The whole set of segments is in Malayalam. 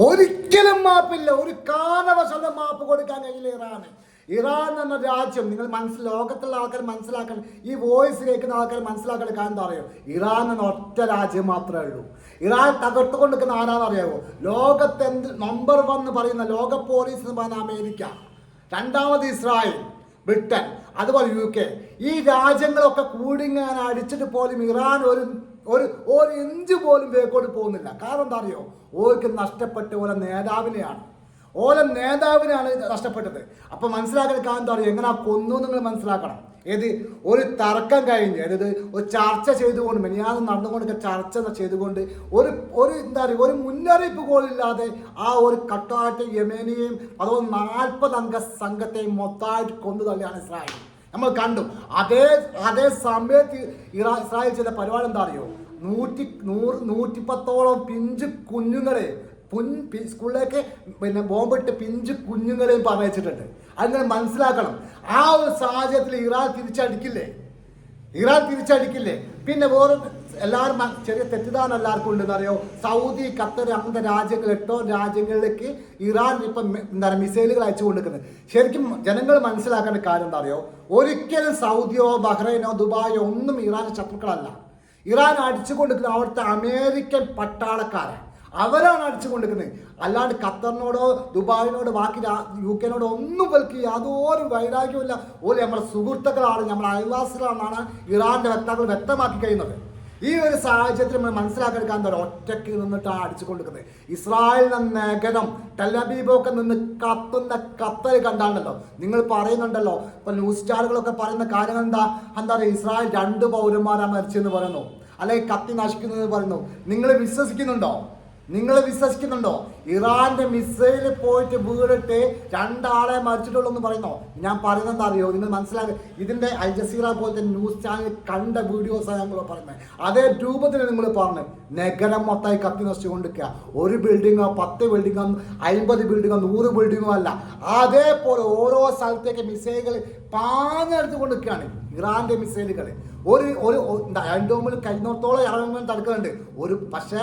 ഒരിക്കലും മാപ്പില്ല. ഒരു കാരണവശാലും മാപ്പ് കൊടുക്കാൻ കഴിയില്ല ഇറാന്. ഇറാൻ എന്ന രാജ്യം നിങ്ങൾ ലോകത്തുള്ള ആൾക്കാർ മനസ്സിലാക്കണം. ഈ വോയിസ് കേൾക്കുന്ന ആൾക്കാർ മനസ്സിലാക്കേണ്ട കാര്യം എന്താ അറിയോ? ഇറാൻ എന്ന ഒറ്റ രാജ്യം മാത്രമേ ഉള്ളൂ. ഇറാൻ തകർത്തുകൊണ്ടിരിക്കുന്ന ആരാന്ന് അറിയാമോ? ലോകത്ത് നമ്പർ 1 എന്ന് പറയുന്ന ലോക പോലീസ് എന്ന് പറയുന്ന അമേരിക്ക, രണ്ടാമത് ഇസ്രായേൽ, ബ്രിട്ടൻ, അതുപോലെ UK. ഈ രാജ്യങ്ങളൊക്കെ കൂടിങ്ങനെ അടിച്ചിട്ട് പോലും ഇറാൻ ഒരു ഇഞ്ച് പോലും വേക്കോട്ട് പോകുന്നില്ല. കാരണം എന്താ അറിയോ? ഓർക്ക് നഷ്ടപ്പെട്ട ഓരോ നേതാവിനെയാണ് നഷ്ടപ്പെട്ടത്. അപ്പൊ മനസ്സിലാക്കാൻ കാരണം എന്താ പറയുക? എങ്ങനെ കൊന്നു നിങ്ങൾ മനസ്സിലാക്കണം. ഏത് ഒരു തർക്കം കഴിഞ്ഞ്, അതായത് ഒരു ചർച്ച ചെയ്തുകൊണ്ട്, മെനിയാന്ന് നടന്നുകൊണ്ടൊക്കെ ചർച്ച ചെയ്തുകൊണ്ട് എന്താ പറയുക, ഒരു മുന്നറിയിപ്പ് പോലില്ലാതെ ആ ഒരു കട്ടായിട്ട് യമേനിയെയും അതുപോലെ 40 അംഗ സംഘത്തെയും മൊത്തമായിട്ട് കൊന്നു തള്ളിയാണ് ഇസ്രായേൽ. നമ്മൾ കണ്ടു. അതേ സമയത്ത് ഇസ്രായേൽ ചെയ്ത പരിപാടി എന്താ അറിയോ? 110ഓളം പിഞ്ച് കുഞ്ഞുങ്ങളെ സ്കൂളിലേക്ക് ബോംബിട്ട് പിഞ്ച് കുഞ്ഞുങ്ങളെയും പറഞ്ഞിട്ടുണ്ട്. അങ്ങനെ മനസ്സിലാക്കണം. ആ ഒരു സാഹചര്യത്തിൽ ഇറാൻ തിരിച്ചടിക്കില്ലേ? പിന്നെ വേറെ എല്ലാവരും ചെറിയ തെറ്റിദ്ധാരണ എല്ലാവർക്കും ഉണ്ടെന്ന് അറിയോ? സൗദി, ഖത്തർ അങ്ങനത്തെ രാജ്യങ്ങൾ 8 രാജ്യങ്ങളിലേക്ക് ഇറാൻ ഇപ്പം മിസൈലുകൾ അയച്ചു കൊണ്ടിരിക്കുന്നത്. ശരിക്കും ജനങ്ങൾ മനസ്സിലാക്കേണ്ട കാര്യം എന്താ അറിയോ? ഒരിക്കലും സൗദിയോ ബഹ്റൈനോ ദുബായോ ഒന്നും ഇറാന്റെ ശത്രുക്കളല്ല. ഇറാൻ അടിച്ചുകൊണ്ടിരിക്കുന്നത് അവിടുത്തെ അമേരിക്കൻ പട്ടാളക്കാരാണ്. അവരാണ് അടിച്ചുകൊണ്ടിരിക്കുന്നത്. അല്ലാണ്ട് ഖത്തറിനോടോ ദുബായിനോടോ ബാക്കി UK ഒന്നും വൽക്ക് യാതൊരു വൈരാഗ്യമില്ല. നമ്മുടെ സുഹൃത്തുക്കളാണ്, നമ്മുടെ അയൽവാസികളാണെന്നാണ് ഇറാന്റെ വക്താക്കൾ വ്യക്തമാക്കി കഴിയുന്നത്. ഈ ഒരു സാഹചര്യത്തിൽ നമ്മൾ മനസ്സിലാക്കിയെടുക്കാൻ എന്താ ഒറ്റയ്ക്ക് നിന്നിട്ടാണ് അടിച്ചുകൊണ്ടിരിക്കുന്നത്. ഇസ്രായേൽ എന്ന നഗരം ടെലബീബൊക്കെ നിന്ന് കത്തുന്ന കത്തൽ കണ്ടാണല്ലോ. നിങ്ങൾ പറയുന്നുണ്ടല്ലോ, ഇപ്പൊ ന്യൂസ് ചാനലുകളൊക്കെ പറയുന്ന കാര്യങ്ങൾ എന്താ പറയുക? ഇസ്രായേൽ 2 പൗരന്മാരാ മരിച്ചെന്ന് പറയുന്നു, അല്ലെങ്കിൽ കത്തി നശിക്കുന്നു പറയുന്നു. നിങ്ങൾ വിശ്വസിക്കുന്നുണ്ടോ? ഇറാന്റെ മിസൈല് പോയിട്ട് വീണിട്ട് 2 ആളെ മരിച്ചിട്ടുള്ളൂ എന്ന് പറയുന്നോ? ഞാൻ പറയുന്നത് എന്താ അറിയോ? നിങ്ങൾ മനസ്സിലാക്കുക. ഇതിന്റെ അൽ ജസീറ പോലത്തെ ന്യൂസ് ചാനൽ കണ്ട വീഡിയോസാണ് ഞങ്ങൾ പറയുന്നത്. അതേ രൂപത്തിൽ നിങ്ങൾ പറഞ്ഞു നഗരം മൊത്തമായി കത്തി നശിച്ചുകൊണ്ടിരിക്കുക. ഒരു ബിൽഡിങ്ങോ 10 ബിൽഡിങ്ങോ 50 ബിൽഡിങ്ങോ 100 ബിൽഡിങ്ങോ അല്ല. അതേപോലെ ഓരോ സ്ഥലത്തേക്ക് മിസൈലുകൾ പാഞ്ഞെടുത്തുകൊണ്ട് നിൽക്കുകയാണ് ഇറാന്റെ മിസൈലുകൾ. ഒരു ഡോമിൽ കഴിഞ്ഞോത്തോളം ഇറങ്ങുമ്പോൾ തടുക്കുന്നുണ്ട്. പക്ഷേ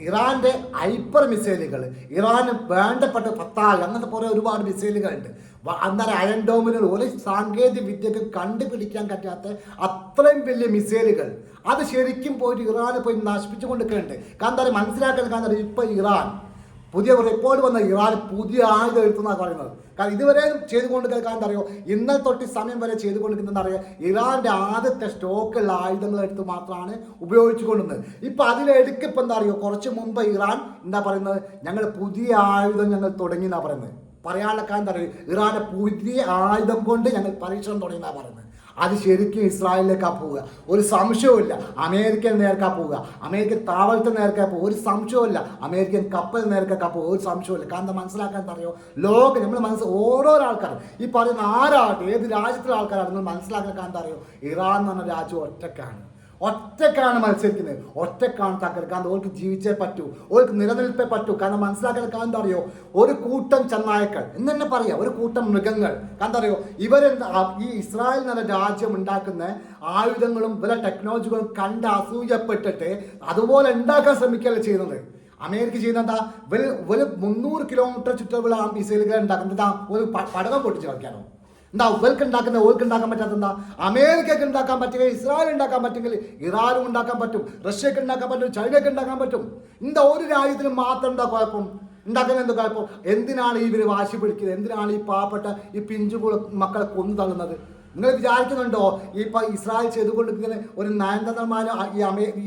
ഇറാന്റെ ഹൈപ്പർ മിസൈലുകൾ, ഇറാന് വേണ്ടപ്പെട്ട 10 അങ്ങനത്തെ പോലെ ഒരുപാട് മിസൈലുകളുണ്ട്. അന്നേരം അയൺ ഡോമിനുകൾ ഒരു സാങ്കേതിക വിദ്യക്ക് കണ്ടുപിടിക്കാൻ പറ്റാത്ത അത്രയും വലിയ മിസൈലുകൾ അത് ശരിക്കും പോയിട്ട് ഇറാനെ പോയി നശിപ്പിച്ചുകൊണ്ടിരിക്കുന്നുണ്ട്. കാരണം മനസ്സിലാക്കാൻ ഇപ്പൊ ഇറാൻ പുതിയ റിപ്പോർട്ട് വന്ന ഇറാൻ പുതിയ ആയുധം എടുത്തുന്നാണ് പറയുന്നത്. കാരണം ഇതുവരെ ചെയ്തുകൊണ്ട് കേൾക്കാൻ എന്താ അറിയോ? ഇന്നലെ തൊട്ട് സമയം വരെ ചെയ്തുകൊണ്ടിരിക്കുന്നത് അറിയാം, ഇറാന്റെ ആദ്യത്തെ സ്റ്റോക്കുള്ള ആയുധങ്ങൾ എടുത്ത് മാത്രമാണ് ഉപയോഗിച്ചു കൊണ്ടിരുന്നത്. ഇപ്പൊ അതിലെടുക്കിപ്പോൾ എന്താ അറിയോ? കുറച്ച് മുമ്പ് ഇറാൻ എന്താ പറയുന്നത്? ഞങ്ങൾ പുതിയ ആയുധം ഞങ്ങൾ തുടങ്ങി എന്നാ പറയുന്നത്. പറയാനുള്ള കാര്യം എന്താ പറയുക? ഇറാന്റെ പുതിയ ആയുധം കൊണ്ട് ഞങ്ങൾ പരീക്ഷണം തുടങ്ങി എന്നാ പറയുന്നത്. അത് ശരിക്കും ഇസ്രായേലിലേക്കാണ് പോവുക, ഒരു സംശയവുമില്ല. അമേരിക്കൻ നേർക്കാ പോവുക, അമേരിക്കൻ താവളത്തിന് നേർക്കാ പോവുക, ഒരു സംശയവുമില്ല. അമേരിക്കൻ കപ്പൽ നേർക്കാ പോവുക, ഒരു സംശയമില്ല. കാരണം മനസ്സിലാക്കാൻ അറിയോ? ലോകം നമ്മൾ ഓരോരോ ആൾക്കാർ ഈ പറയുന്ന ആരാകട്ടെ, ഏത് രാജ്യത്തിലെ ആൾക്കാരാണ് നിങ്ങൾ മനസ്സിലാക്കാൻ എന്താ അറിയോ? ഇറാൻ എന്ന് പറഞ്ഞ രാജ്യം ഒറ്റക്കാണ് മത്സരിക്കുന്നത്, ഒറ്റക്കാണ് തകർക്കാൻ. ഓർക്ക് ജീവിച്ചേ പറ്റൂ, ഓർക്ക് നിലനിൽപ്പേ പറ്റൂ. കാരണം മനസ്സിലാക്കാൻ എന്താ അറിയോ? ഒരു കൂട്ടം ചെന്നായക്കൾ എന്ന് തന്നെ പറയാം, ഒരു കൂട്ടം മൃഗങ്ങൾ. കാരണം അറിയോ? ഈ ഇസ്രായേൽ എന്ന രാജ്യം ഉണ്ടാക്കുന്ന ആയുധങ്ങളും ഇവരെ ടെക്നോളജികളും കണ്ട് അസൂയപ്പെട്ടിട്ട് അതുപോലെ ഉണ്ടാക്കാൻ ശ്രമിക്കുകയല്ല ചെയ്യുന്നത്. അമേരിക്ക ചെയ്യുന്ന എന്താ? 300 കിലോമീറ്റർ ചുറ്റളവുള്ള ആ മിസൈലുകൾ ഉണ്ടാക്കുന്നത് ഒരു പടകം പൊട്ടിച്ച് കളിക്കാനോ? എന്താ ഓർക്ക് ഉണ്ടാക്കാൻ പറ്റാത്ത എന്താ? അമേരിക്കക്ക് ഉണ്ടാക്കാൻ പറ്റുമെങ്കിൽ ഇസ്രായേൽ ഉണ്ടാക്കാൻ പറ്റുമെങ്കിൽ ഇറാനും ഉണ്ടാക്കാൻ പറ്റും, റഷ്യക്ക് ഉണ്ടാക്കാൻ പറ്റും, ചൈനക്ക് ഉണ്ടാക്കാൻ പറ്റും. എന്താ ഒരു രാജ്യത്തിന് മാത്രം എന്താ കുഴപ്പം? ഉണ്ടാക്കുന്ന എന്താ കുഴപ്പം? എന്തിനാണ് ഇവർ വാശി പിടിക്കുന്നത്? എന്തിനാണ് ഈ പാവപ്പെട്ട ഈ പിഞ്ചു മക്കളെ കൊന്നു തള്ളുന്നത്? നിങ്ങൾ വിചാരിക്കുന്നുണ്ടോ ഇസ്രായേൽ ചെയ്തുകൊണ്ടിരിക്കുന്ന ഒരു നയതന്ത്രമാരോ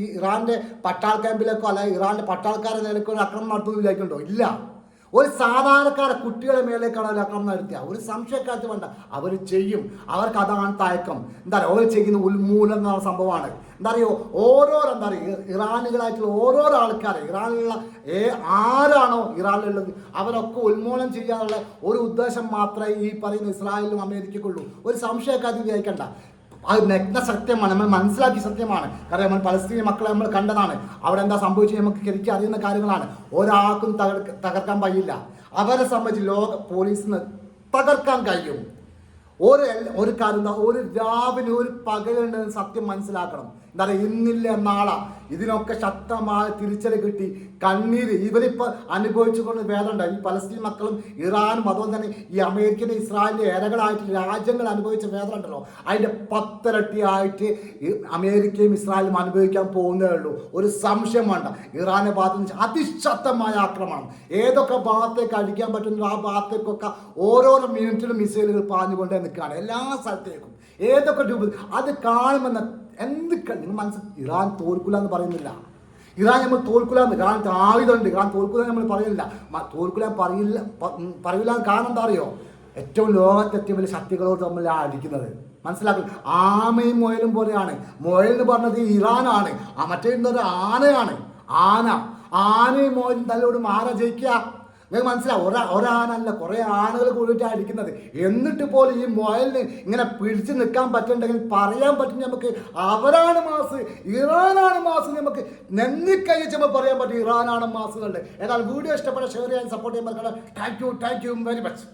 ഈ ഇറാന്റെ പട്ടാൾ ക്യാമ്പിലേക്കോ അല്ല ഇറാന്റെ പട്ടാൾക്കാരെ നിലയ്ക്കോ ഒരു ആക്രമണം നടത്തുമെന്ന് വിചാരിക്കുന്നുണ്ടോ? ഇല്ല. ഒരു സാധാരണക്കാരെ കുട്ടികളെ മേലേക്കാണ് അവർ ആക്രമണം നടത്തിയ ഒരു സംശയക്കാലത്ത് വേണ്ട. അവർ ചെയ്യും. അവർക്ക് അതാണ് തയക്കം. എന്താ പറയുക? അവർ ചെയ്യുന്ന ഉന്മൂലനം എന്ന സംഭവമാണ്. എന്താ പറയുക? എന്താ പറയുക? ഇറാനികളായിട്ടുള്ള ഓരോരോ ആൾക്കാരെ, ഇറാനിലുള്ള ആരാണോ ഇറാനിലുള്ളത് അവരൊക്കെ ഉന്മൂലനം ചെയ്യാനുള്ള ഒരു ഉദ്ദേശം മാത്രമേ ഈ പറയുന്ന ഇസ്രായേലിലും അമേരിക്കയ്ക്കുള്ളൂ. ഒരു സംശയക്കാലത്ത് വിചാരിക്കണ്ട. അത് നഗ്ന സത്യമാണ്, നമ്മൾ മനസ്സിലാക്കിയ സത്യമാണ്. കാരണം നമ്മൾ പലസ്തീനി മക്കളെ നമ്മൾ കണ്ടതാണ്. അവിടെ എന്താ സംഭവിച്ചത് നമുക്ക് ശരിക്കും അറിയുന്ന കാര്യങ്ങളാണ്. ഒരാൾക്കും തകർക്കാൻ കഴിയില്ല. അവരെ സംബന്ധിച്ച് ലോക പോലീസിന് തകർക്കാൻ കഴിയും. ഒരു കാര്യം, ഒരു രാവിലെ ഒരു പകലുണ്ടെന്ന് സത്യം മനസ്സിലാക്കണം. എന്താ പറയുക, ഇന്നില്ല നാളെ ഇതിനൊക്കെ ശക്തമായ തിരിച്ചടി കിട്ടി കണ്ണീര് ഇവരിപ്പോൾ അനുഭവിച്ചുകൊണ്ട് വേദന. ഈ പലസ്തീൻ മക്കളും ഇറാനും അതുപോലെ തന്നെ ഈ അമേരിക്കൻ്റെ ഇസ്രായേലിൻ്റെ ഇരകളായിട്ട് രാജ്യങ്ങൾ അനുഭവിച്ച വേദന ഉണ്ടല്ലോ, അതിൻ്റെ 10 ഇരട്ടിയായിട്ട് അമേരിക്കയും ഇസ്രായേലും അനുഭവിക്കാൻ പോകുന്നേ ഉള്ളൂ. ഒരു സംശയം വേണ്ട. ഇറാനെ ഭാഗത്ത് നിന്ന് അതിശക്തമായ ആക്രമണം, ഏതൊക്കെ ഭാഗത്തേക്ക് അടിക്കാൻ പറ്റുന്ന ആ ഭാഗത്തേക്കൊക്കെ ഓരോരോ മിനിറ്റിലും മിസൈലുകൾ പാഞ്ഞുകൊണ്ടേ നിൽക്കുകയാണ് എല്ലാ സ്ഥലത്തേക്കും. ഏതൊക്കെ രൂപത്തിൽ അത് കാണുമെന്ന് നിങ്ങൾ മനസ്സിൽ ഇറാൻ തോൽക്കില്ല എന്ന് പറയുന്നില്ല. ഇറാൻ നമ്മൾ തോൽക്കില്ല എന്ന്, ഇറാൻ ആയുധമുണ്ട്, ഇറാൻ തോൽക്കില്ല നമ്മൾ പറയുന്നില്ല. തോൽക്കില്ല പറയില്ല കാരണം എന്താ അറിയോ, ഏറ്റവും ലോകത്തെ ഏറ്റവും വലിയ ശക്തികളോട് നമ്മൾ അടിക്കുന്നത്. മനസ്സിലാക്കുക. ആമയും മുയലും പോലെയാണ്. മുയൽ എന്ന് പറഞ്ഞത് ഇറാനാണ്, മറ്റേ ആനയാണ്. ആനയും മുയലും തല്ലോടും ആരാ ജയിക്കുക? നിങ്ങൾക്ക് മനസ്സിലാവും. ഒരാനല്ല, കുറേ ആനകൾ കൂടിയിട്ട് അടിക്കുന്നത്. എന്നിട്ട് പോലും ഈ മുയലിന് ഇങ്ങനെ പിടിച്ച് നിൽക്കാൻ പറ്റുന്നുണ്ടെങ്കിൽ പറയാൻ പറ്റും നമുക്ക് അവരാണ് മാസ്, ഇറാനാണ് മാസ്. നമുക്ക് നെന്നിക്കഴിച്ചപ്പോൾ പറയാൻ പറ്റും ഇറാനാണ് മാസുകളുടെ. ഏതായാലും വീഡിയോ ഇഷ്ടപ്പെട്ട ഷെയർ ചെയ്യാൻ സപ്പോർട്ട് ചെയ്യാൻ പറ്റുന്നത്. Thank you very much.